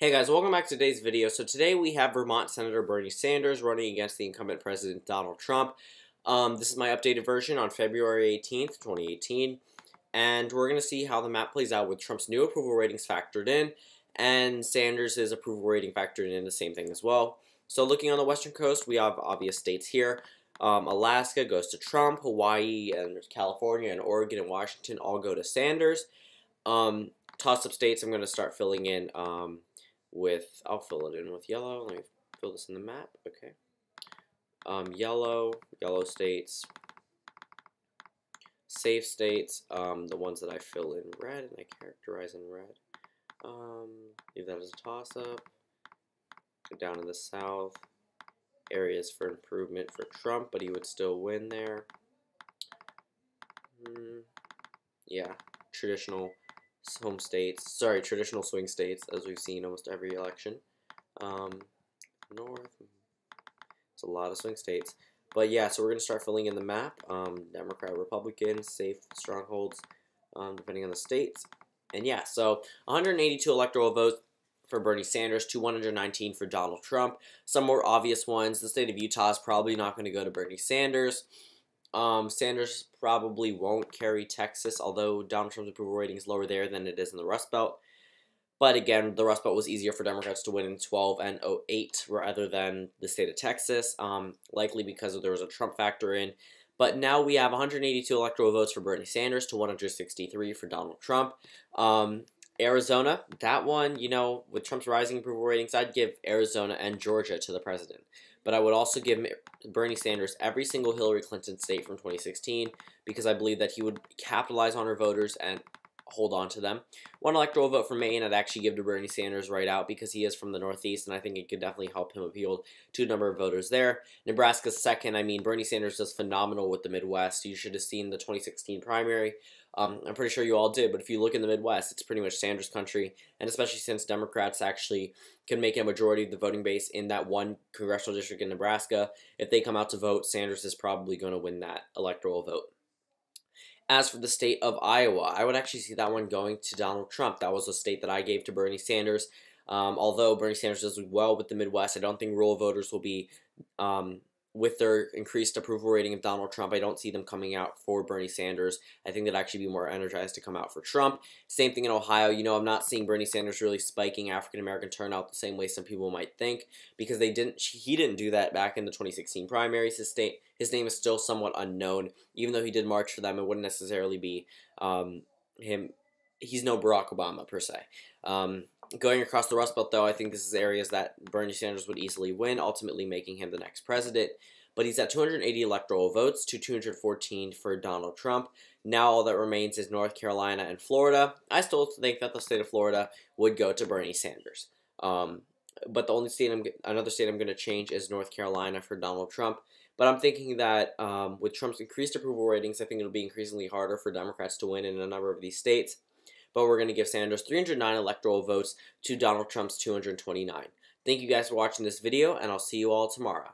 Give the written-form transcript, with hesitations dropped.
Hey guys, welcome back to today's video. So today we have Vermont Senator Bernie Sanders running against the incumbent President Donald Trump. This is my updated version on February 18th, 2018. And we're going to see how the map plays out with Trump's new approval ratings factored in and Sanders' approval rating factored in the same thing as well. So looking on the western coast, we have obvious states here. Alaska goes to Trump, Hawaii and California and Oregon and Washington all go to Sanders. Toss-up states I'm going to start filling in I'll fill it in with yellow. Let me fill this in the map. Okay. Yellow states, safe states, the ones that I fill in red and I characterize in red. Leave that as a toss-up. Down in the south, areas for improvement for Trump, but he would still win there. Yeah, traditional swing states, as we've seen almost every election. North, it's a lot of swing states. But yeah, so we're going to start filling in the map. Democrat, Republican, safe strongholds, depending on the states. And yeah, so 182 electoral votes for Bernie Sanders to 119 for Donald Trump. Some more obvious ones. The state of Utah is probably not going to go to Bernie Sanders. Sanders probably won't carry Texas, although Donald Trump's approval rating is lower there than it is in the Rust Belt. But again, the Rust Belt was easier for Democrats to win in 12 and 08 rather than the state of Texas, likely because there was a Trump factor in. But now we have 182 electoral votes for Bernie Sanders to 163 for Donald Trump. Arizona, that one, with Trump's rising approval ratings, I'd give Arizona and Georgia to the president. But I would also give Bernie Sanders every single Hillary Clinton state from 2016 because I believe that he would capitalize on her voters and hold on to them. One electoral vote for Maine I'd actually give to Bernie Sanders right out because he is from the Northeast and I think it could definitely help him appeal to a number of voters there. Nebraska's second. I mean, Bernie Sanders does phenomenal with the Midwest. You should have seen the 2016 primary. I'm pretty sure you all did, but if you look in the Midwest, it's pretty much Sanders country, and especially since Democrats actually can make a majority of the voting base in that one congressional district in Nebraska, if they come out to vote, Sanders is probably going to win that electoral vote. As for the state of Iowa, I would actually see that one going to Donald Trump. That was a state that I gave to Bernie Sanders. Although Bernie Sanders does well with the Midwest, I don't think rural voters will be, with their increased approval rating of Donald Trump, I don't see them coming out for Bernie Sanders. I think they'd actually be more energized to come out for Trump. Same thing in Ohio. I'm not seeing Bernie Sanders really spiking African-American turnout the same way some people might think because he didn't do that back in the 2016 primaries. His name is still somewhat unknown. Even though he did march for them, it wouldn't necessarily be him. He's no Barack Obama, per se. Going across the Rust Belt, though, I think this is areas that Bernie Sanders would easily win, ultimately making him the next president. But he's at 280 electoral votes to 214 for Donald Trump. Now all that remains is North Carolina and Florida. I still think that the state of Florida would go to Bernie Sanders. But the only another state I'm going to change is North Carolina for Donald Trump. But I'm thinking that with Trump's increased approval ratings, I think it'll be increasingly harder for Democrats to win in a number of these states. But we're going to give Sanders 309 electoral votes to Donald Trump's 229. Thank you guys for watching this video, and I'll see you all tomorrow.